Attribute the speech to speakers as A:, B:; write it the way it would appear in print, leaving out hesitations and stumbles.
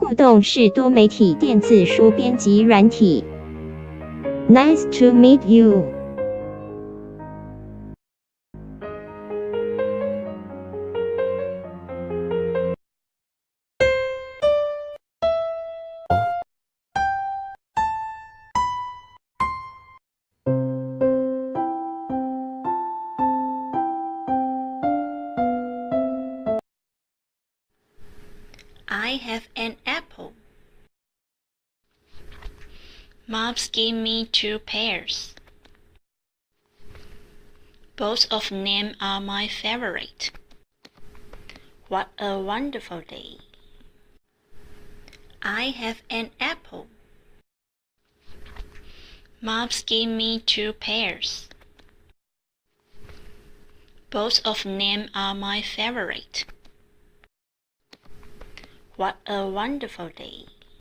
A: 互动式多媒体电子书编辑软体。Nice to meet you.
B: I have an apple. Moms gave me 2 pairs. Both of them are my favorite. What a wonderful day. I have an apple. Moms gave me 2 pairs. Both of them are my favorite. What a wonderful day.